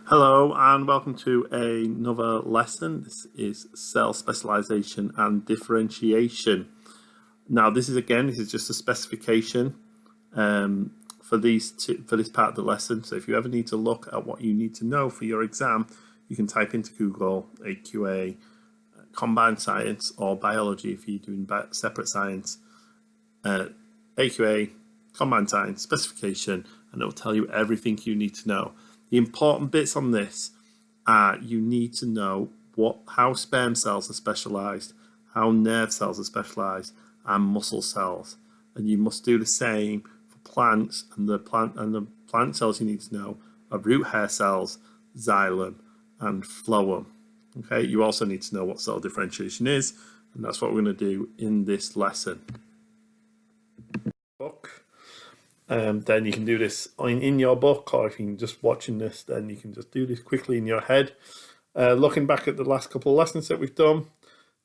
Hello and welcome to another lesson. This is cell specialization and differentiation. Now this is just a specification for this part of the lesson. So if you ever need to look at what you need to know for your exam, you can type into Google AQA, combined science, or biology if you're doing separate science, AQA, combined science, specification, and it will tell you everything you need to know. The important bits on this are you need to know how sperm cells are specialized, how nerve cells are specialized, and muscle cells. And you must do the same for plants, and the plant cells you need to know are root hair cells, xylem, and phloem. Okay, you also need to know what cell differentiation is, and that's what we're going to do in this lesson. Then you can do this in your book, or if you're just watching this, then you can just do this quickly in your head. Looking back at the last couple of lessons that we've done,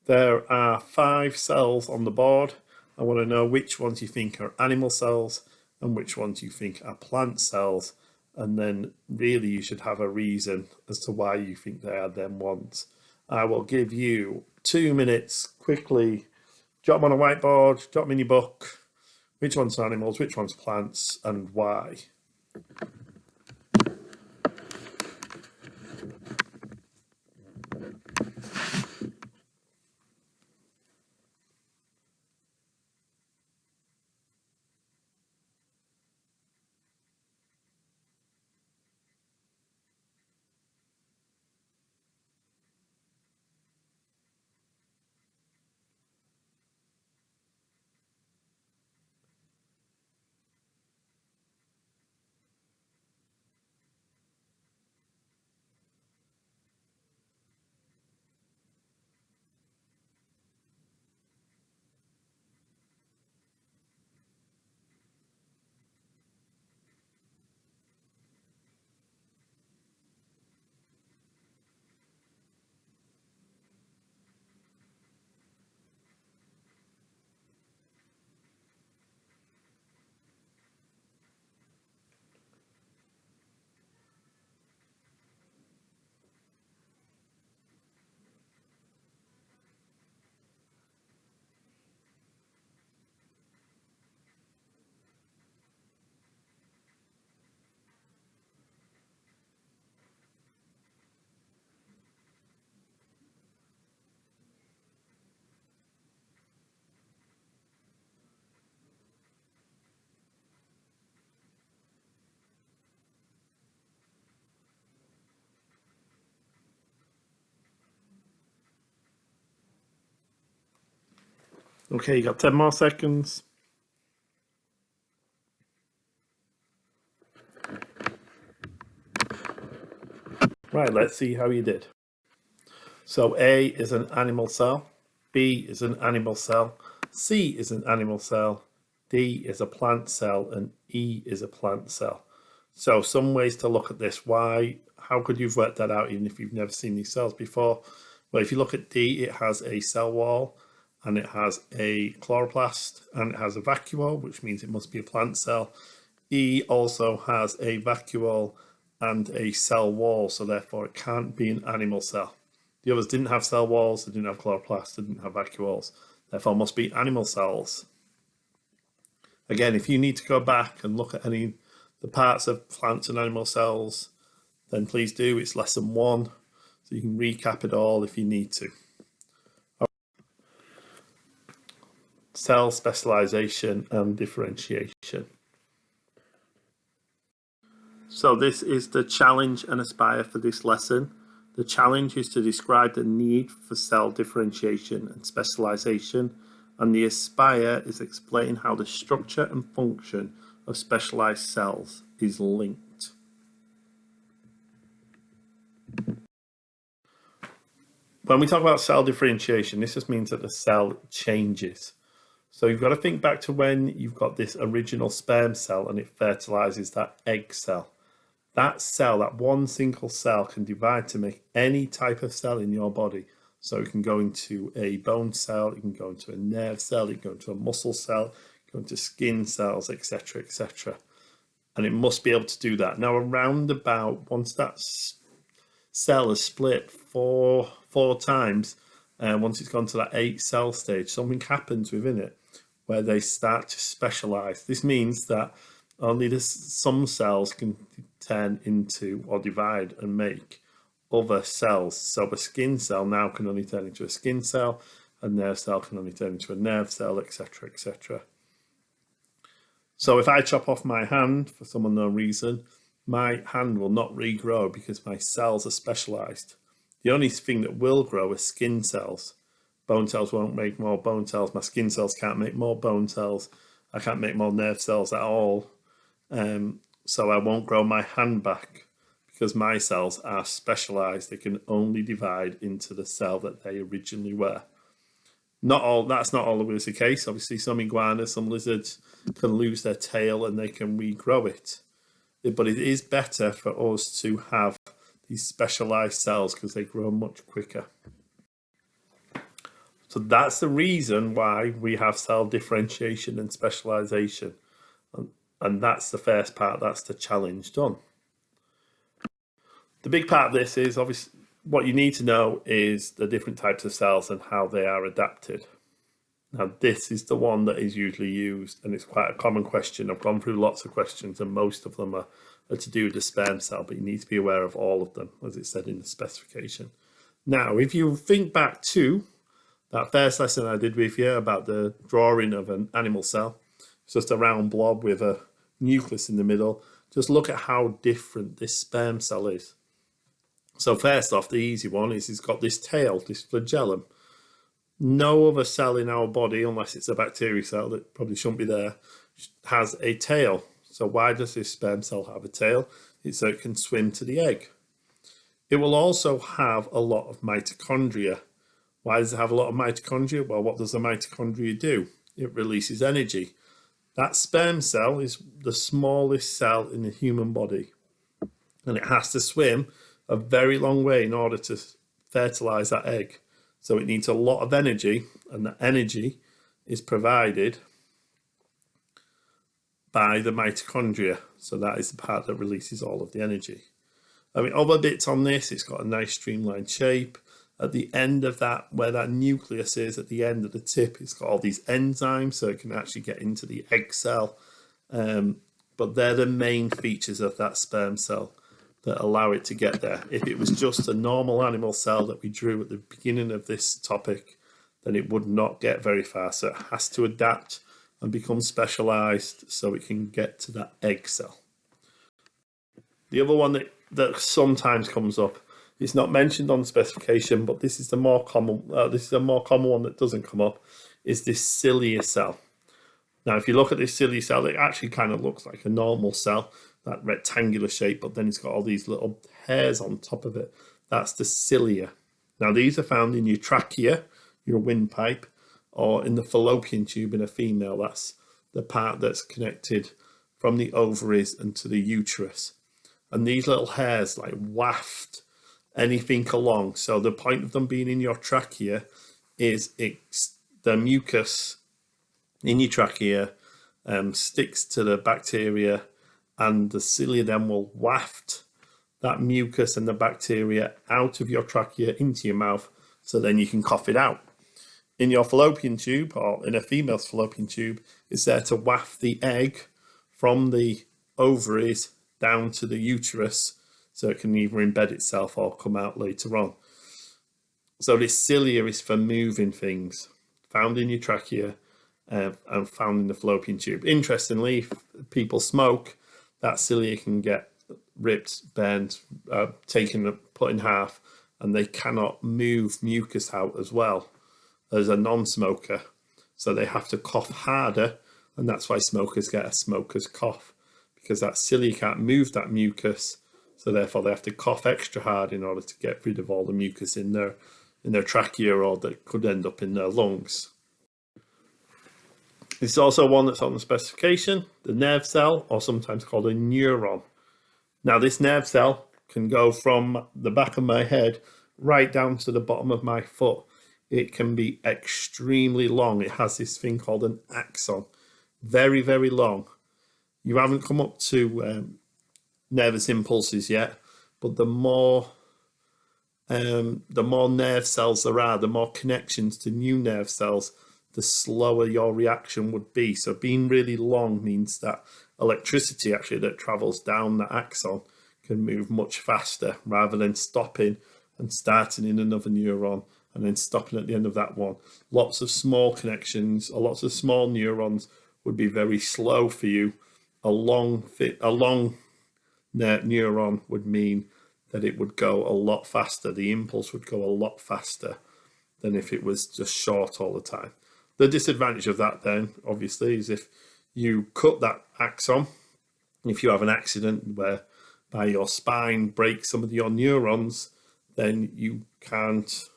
there are 5 cells on the board. I want to know which ones you think are animal cells and which ones you think are plant cells, and then really you should have a reason as to why you think they are them ones. I will give you 2 minutes, quickly jot them on a whiteboard, jot them in your book. Which one's animals, which one's plants, and why? Okay, you got 10 more seconds. Right, let's see how you did. So A is an animal cell, B is an animal cell, C is an animal cell, D is a plant cell, and E is a plant cell. So some ways to look at this. How could you have worked that out even if you've never seen these cells before? Well, if you look at D, it has a cell wall, and it has a chloroplast, and it has a vacuole, which means it must be a plant cell. E also has a vacuole and a cell wall, so therefore it can't be an animal cell. The others didn't have cell walls, they didn't have chloroplasts, they didn't have vacuoles, therefore must be animal cells. Again, if you need to go back and look at any the parts of plants and animal cells, then please do. It's lesson 1, so you can recap it all if you need to. Cell specialization and differentiation. So this is the challenge and aspire for this lesson. The challenge is to describe the need for cell differentiation and specialization, and the aspire is explain how the structure and function of specialized cells is linked. When we talk about cell differentiation, this just means that the cell changes. So you've got to think back to when you've got this original sperm cell and it fertilizes that egg cell. That cell, that one single cell, can divide to make any type of cell in your body. So it can go into a bone cell, it can go into a nerve cell, it can go into a muscle cell, go into skin cells, etc., etc. And it must be able to do that. Now, around about, once that cell is split four times, once it's gone to that 8 cell stage, something happens within it where they start to specialize. This means that only some cells can turn into or divide and make other cells. So a skin cell now can only turn into a skin cell, a nerve cell can only turn into a nerve cell, etc., etc. So if I chop off my hand for some unknown reason, my hand will not regrow because my cells are specialized. The only thing that will grow is skin cells. Bone cells won't make more bone cells. My skin cells can't make more bone cells. I can't make more nerve cells at all. So I won't grow my hand back because my cells are specialized. They can only divide into the cell that they originally were. That's not always the case. Obviously, some iguanas, some lizards can lose their tail and they can regrow it. But it is better for us to have these specialized cells because they grow much quicker. So that's the reason why we have cell differentiation and specialization. And that's the first part, that's the challenge done. The big part of this is obviously what you need to know is the different types of cells and how they are adapted. Now, this is the one that is usually used, and it's quite a common question. I've gone through lots of questions, and most of them are to do with the sperm cell, but you need to be aware of all of them, as it said in the specification. Now, if you think back to that first lesson I did with you about the drawing of an animal cell, it's just a round blob with a nucleus in the middle. Just look at how different this sperm cell is. So first off, the easy one is it's got this tail, this flagellum. No other cell in our body, unless it's a bacteria cell that probably shouldn't be there, has a tail. So why does this sperm cell have a tail? It's so it can swim to the egg. It will also have a lot of mitochondria. Why does it have a lot of mitochondria? Well, what does the mitochondria do? It releases energy. That sperm cell is the smallest cell in the human body, and it has to swim a very long way in order to fertilize that egg. So it needs a lot of energy, and the energy is provided by the mitochondria. So that is the part that releases all of the energy. I mean, other bits on this, it's got a nice streamlined shape. At the end of that, where that nucleus is, at the end of the tip, it's got all these enzymes, so it can actually get into the egg cell. But they're the main features of that sperm cell that allow it to get there. If it was just a normal animal cell that we drew at the beginning of this topic, then it would not get very far. So it has to adapt and become specialized so it can get to that egg cell. The other one that sometimes comes up, it's not mentioned on the specification, but this is the more common. This is a more common one that doesn't come up. Is this cilia cell? Now, if you look at this cilia cell, it actually kind of looks like a normal cell, that rectangular shape, but then it's got all these little hairs on top of it. That's the cilia. Now, these are found in your trachea, your windpipe, or in the fallopian tube in a female. That's the part that's connected from the ovaries and to the uterus. And these little hairs like waft anything along. So the point of them being in your trachea is the mucus in your trachea sticks to the bacteria, and the cilia then will waft that mucus and the bacteria out of your trachea into your mouth, so then you can cough it out. In your fallopian tube, or in a female's fallopian tube, it's there to waft the egg from the ovaries down to the uterus, so it can either embed itself or come out later on. So this cilia is for moving things, found in your trachea and found in the fallopian tube. Interestingly, if people smoke, that cilia can get ripped, bent, taken, put in half, and they cannot move mucus out as well as a non-smoker. So they have to cough harder, and that's why smokers get a smoker's cough, because that cilia can't move that mucus. So therefore they have to cough extra hard in order to get rid of all the mucus in their trachea, or that could end up in their lungs. It's also one that's on the specification, the nerve cell, or sometimes called a neuron. Now this nerve cell can go from the back of my head right down to the bottom of my foot. It can be extremely long. It has this thing called an axon, very, very long. You haven't come up to nervous impulses yet, but the more the more nerve cells there are, the more connections to new nerve cells, the slower your reaction would be. So being really long means that electricity actually that travels down the axon can move much faster, rather than stopping and starting in another neuron and then stopping at the end of that one. Lots of small connections or lots of small neurons would be very slow for you. A long neuron would mean that it would go a lot faster. The impulse would go a lot faster than if it was just short all the time. The disadvantage of that then, obviously, is if you cut that axon, if you have an accident whereby your spine breaks some of your neurons, then you can't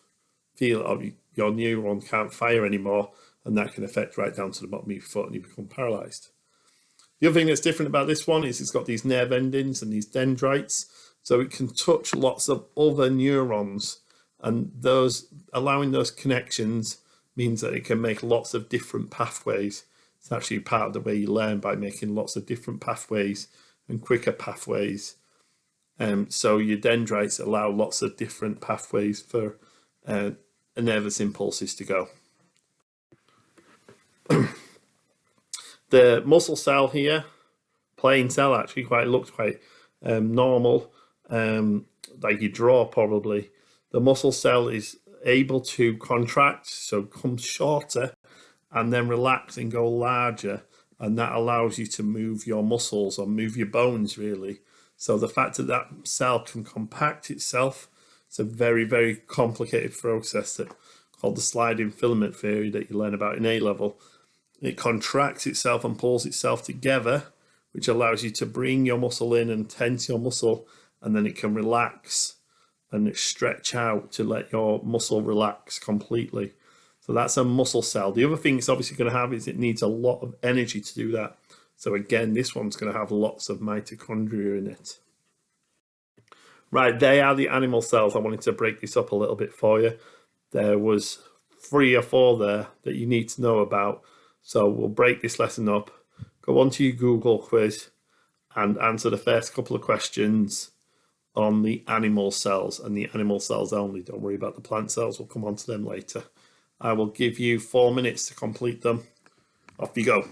feel, or your neuron can't fire anymore, and that can affect right down to the bottom of your foot and you become paralyzed. The other thing that's different about this one is it's got these nerve endings and these dendrites, so it can touch lots of other neurons, and allowing those connections means that it can make lots of different pathways. It's actually part of the way you learn, by making lots of different pathways and quicker pathways. So your dendrites allow lots of different pathways for nervous impulses to go. The muscle cell here, plain cell, actually looks quite normal, like you draw probably. The muscle cell is able to contract, so come shorter, and then relax and go larger, and that allows you to move your muscles or move your bones, really. So the fact that that cell can compact itself, it's a very, very complicated process called the sliding filament theory that you learn about in A level. It contracts itself and pulls itself together, which allows you to bring your muscle in and tense your muscle, and then it can relax and stretch out to let your muscle relax completely. So that's a muscle cell. The other thing it's obviously going to have is it needs a lot of energy to do that. So again, this one's going to have lots of mitochondria in it. Right, they are the animal cells. I wanted to break this up a little bit for you. There was 3 or 4 there that you need to know about. So we'll break this lesson up, go onto your Google quiz and answer the first couple of questions on the animal cells, and the animal cells only. Don't worry about the plant cells, we'll come on to them later. I will give you 4 minutes to complete them. Off you go.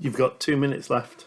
You've got 2 minutes left.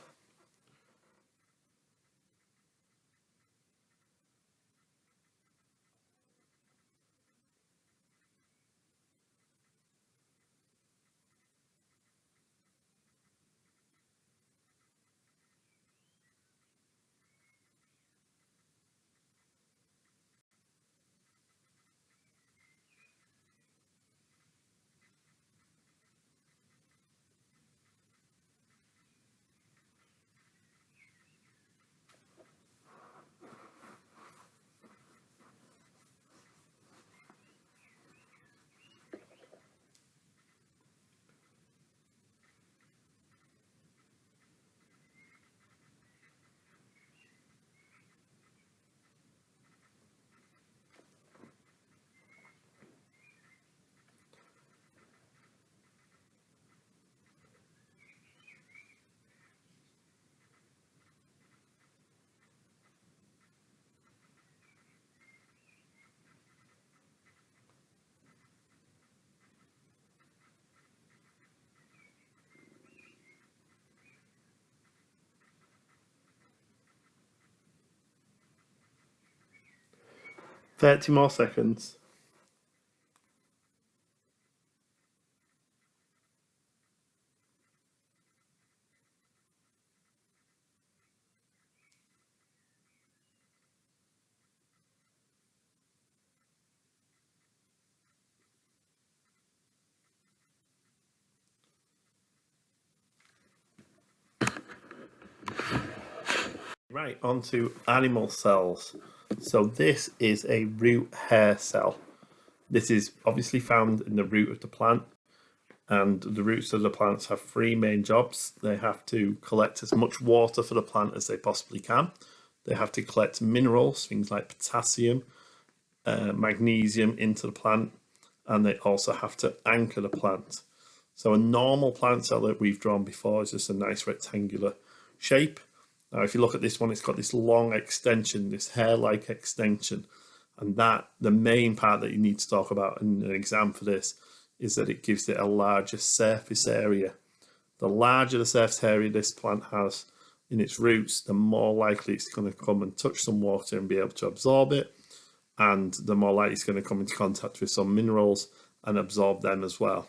30 more seconds. Right, on to animal cells. So this is a root hair cell. This is obviously found in the root of the plant, and the roots of the plants have three main jobs. They have to collect as much water for the plant as they possibly can. They have to collect minerals, things like potassium, magnesium into the plant, and they also have to anchor the plant. So a normal plant cell that we've drawn before is just a nice rectangular shape. Now, if you look at this one, it's got this long extension, this hair-like extension, and that the main part that you need to talk about in an exam for this is that it gives it a larger surface area. The larger the surface area this plant has in its roots, the more likely it's going to come and touch some water and be able to absorb it, and the more likely it's going to come into contact with some minerals and absorb them as well.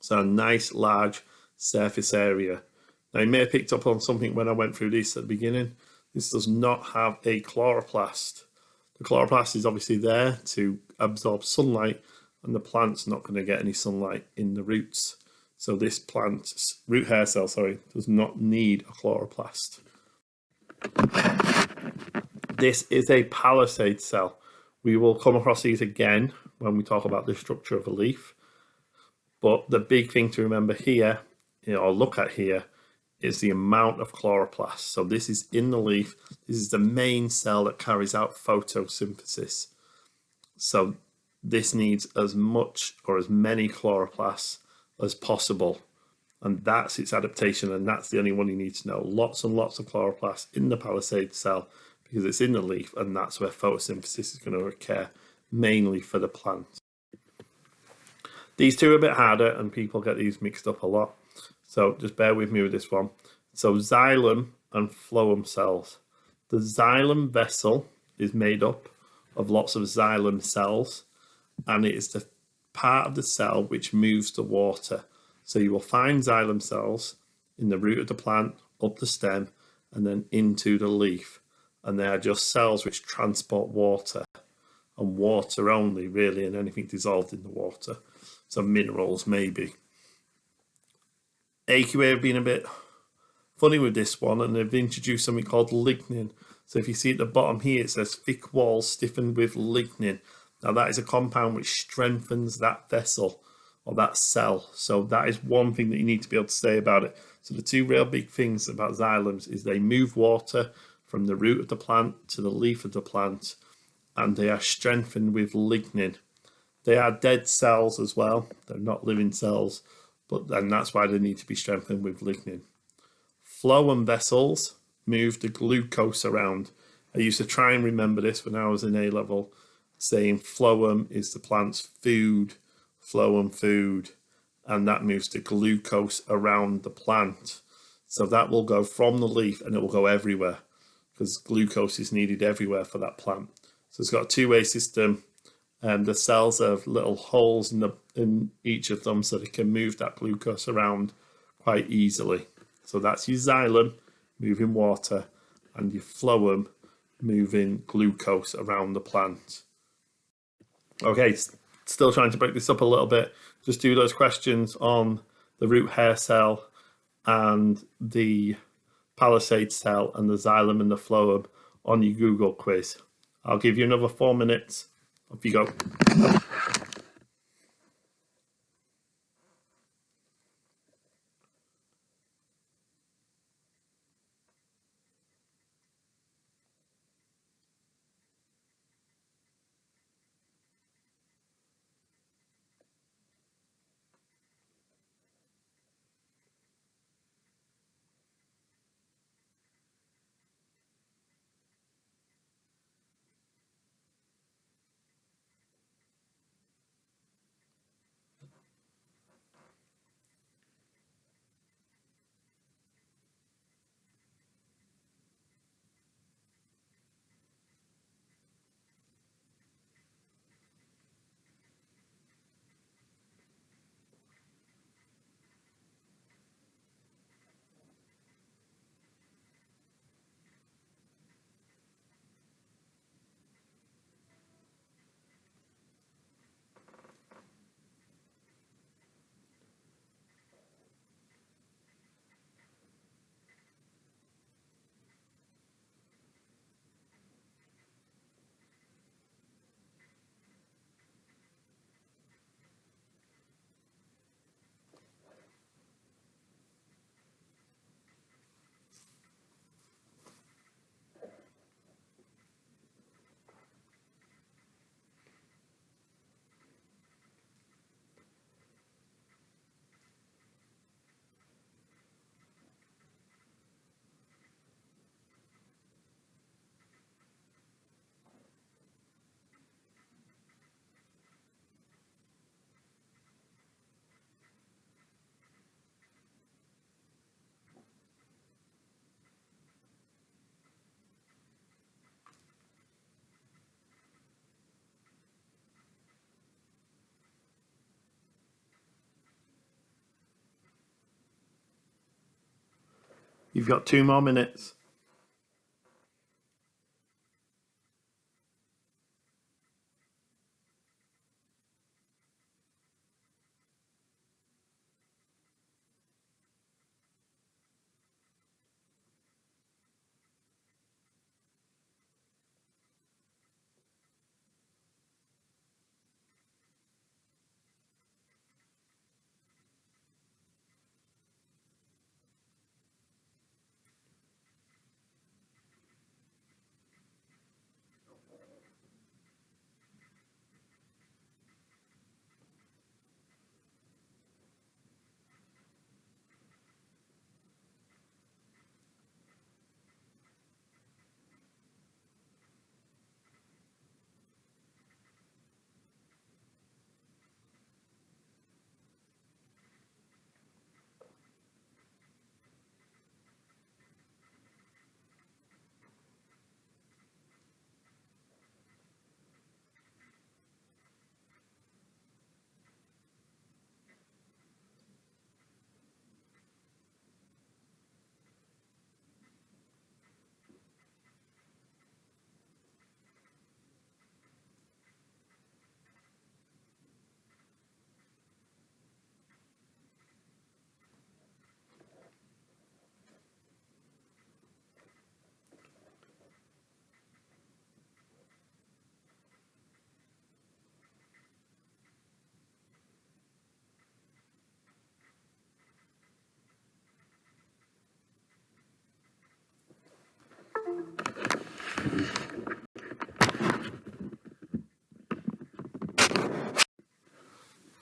So a nice large surface area. Now, you may have picked up on something when I went through this at the beginning. This does not have a chloroplast. The chloroplast is obviously there to absorb sunlight, and the plant's not going to get any sunlight in the roots. So this plant's root hair cell, does not need a chloroplast. This is a palisade cell. We will come across these again when we talk about the structure of a leaf. But the big thing to remember here, or look at here, is the amount of chloroplast. So this is in the leaf. This is the main cell that carries out photosynthesis. So this needs as much or as many chloroplasts as possible. And that's its adaptation, and that's the only one you need to know. Lots and lots of chloroplasts in the palisade cell because it's in the leaf, and that's where photosynthesis is going to occur, mainly for the plant. These two are a bit harder, and people get these mixed up a lot. So just bear with me with this one. So xylem and phloem cells. The xylem vessel is made up of lots of xylem cells, and it is the part of the cell which moves the water. So you will find xylem cells in the root of the plant, up the stem, and then into the leaf. And they are just cells which transport water, and water only, really, and anything dissolved in the water. So minerals, maybe. AQA have been a bit funny with this one, and they've introduced something called lignin. So if you see at the bottom here, it says thick walls stiffened with lignin. Now that is a compound which strengthens that vessel or that cell. So that is one thing that you need to be able to say about it. So the two real big things about xylems is they move water from the root of the plant to the leaf of the plant, and they are strengthened with lignin. They are dead cells as well. They're not living cells, but then that's why they need to be strengthened with lignin. Phloem vessels move the glucose around. I used to try and remember this when I was in A-level, saying phloem is the plant's food, phloem food, and that moves the glucose around the plant. So that will go from the leaf and it will go everywhere because glucose is needed everywhere for that plant. So it's got a two-way system. And the cells have little holes in each of them so they can move that glucose around quite easily. So that's your xylem moving water and your phloem moving glucose around the plant. Okay, still trying to break this up a little bit. Just do those questions on the root hair cell and the palisade cell and the xylem and the phloem on your Google quiz. I'll give you another 4 minutes. Off you go. You've got 2 more minutes.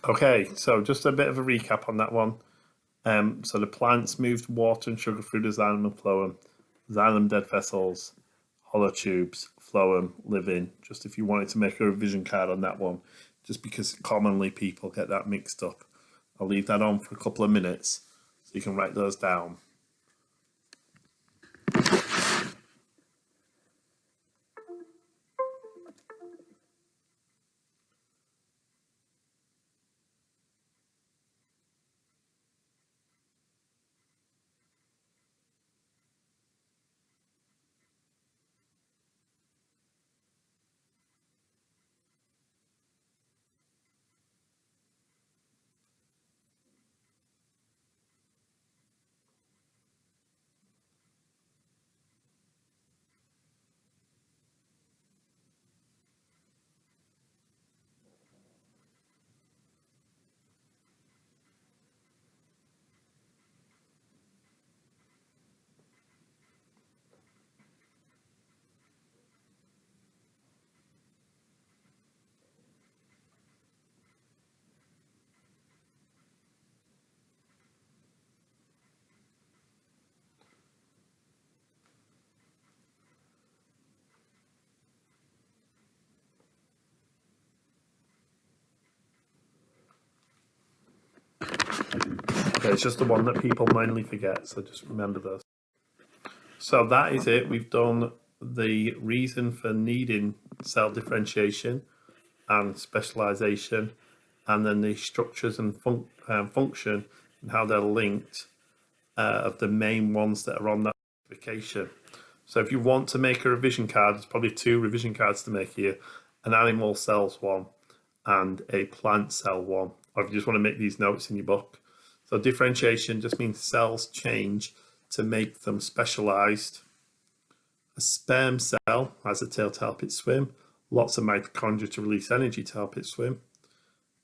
Okay, so just a bit of a recap on that one. So the plants moved water and sugar through the xylem and phloem. Xylem dead vessels, hollow tubes, phloem living. Just if you wanted to make a revision card on that one, just because commonly people get that mixed up. I'll leave that on for a couple of minutes so you can write those down. Okay, it's just the one that people mainly forget, so just remember those. So that is it. We've done the reason for needing cell differentiation and specialization, and then the structures and function and how they're linked of the main ones that are on that specification. So if you want to make a revision card, there's probably 2 revision cards to make here, an animal cells one and a plant cell one, or if you just want to make these notes in your book. So differentiation just means cells change to make them specialized. A sperm cell has a tail to help it swim, lots of mitochondria to release energy to help it swim.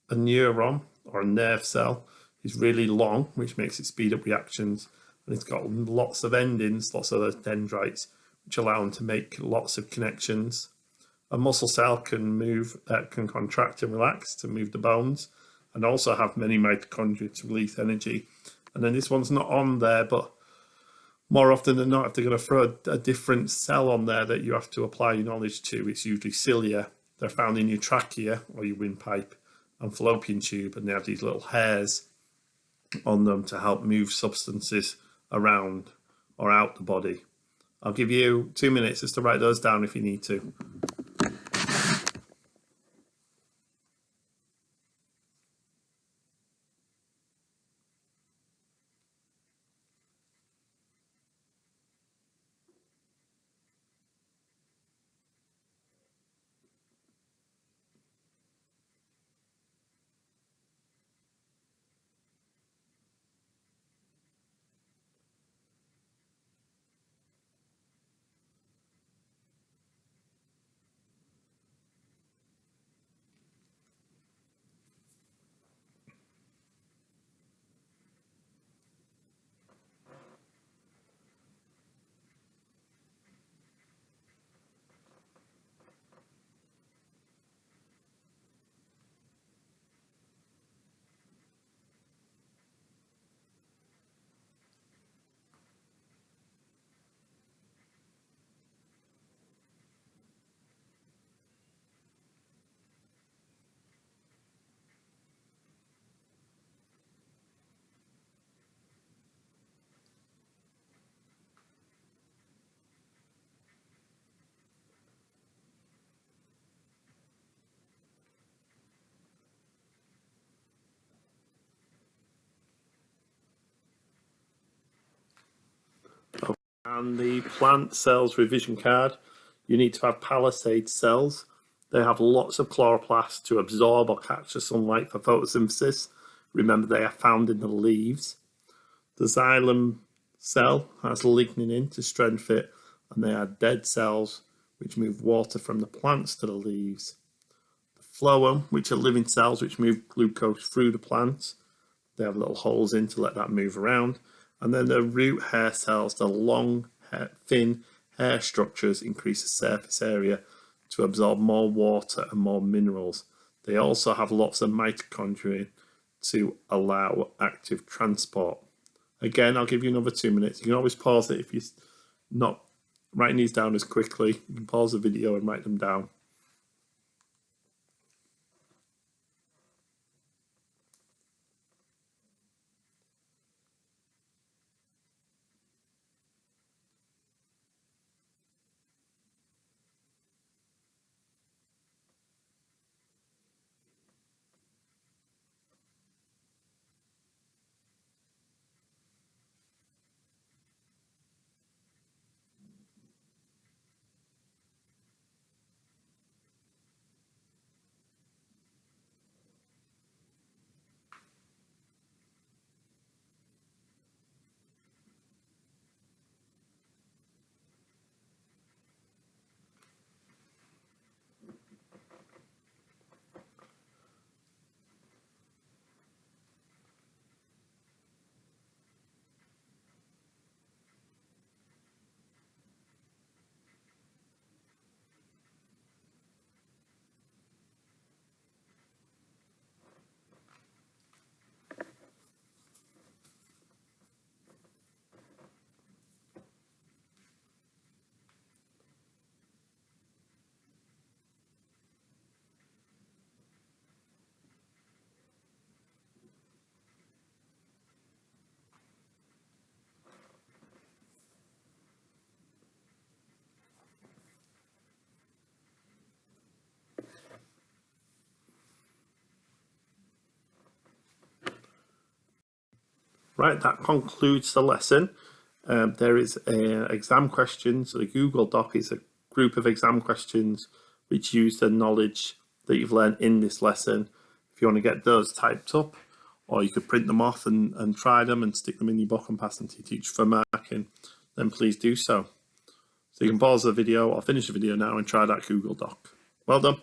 A neuron or a nerve cell is really long, which makes it speed up reactions, and it's got lots of endings, lots of those dendrites, which allow them to make lots of connections. A muscle cell can move, can contract and relax to move the bones, and also have many mitochondria to release energy. And then this one's not on there, but more often than not, if they're going to throw a different cell on there that you have to apply your knowledge to, it's usually cilia. They're found in your trachea or your windpipe and fallopian tube, and they have these little hairs on them to help move substances around or out the body. I'll give you 2 minutes just to write those down if you need to. And the plant cells revision card, you need to have palisade cells. They have lots of chloroplasts to absorb or capture sunlight for photosynthesis. Remember, they are found in the leaves. The xylem cell has lignin in to strengthen it, and they are dead cells which move water from the plants to the leaves. The phloem, which are living cells which move glucose through the plants. They have little holes in to let that move around. And then the root hair cells, the long, thin hair structures, increase the surface area to absorb more water and more minerals. They also have lots of mitochondria to allow active transport. Again, I'll give you another 2 minutes. You can always pause it if you're not writing these down as quickly. You can pause the video and write them down. Right, that concludes the lesson. There is an exam question. So the Google Doc is a group of exam questions which use the knowledge that you've learned in this lesson. If you want to get those typed up, or you could print them off and try them and stick them in your book and pass them to your teacher for marking, then please do so. So you can pause the video or finish the video now and try that Google Doc. Well done.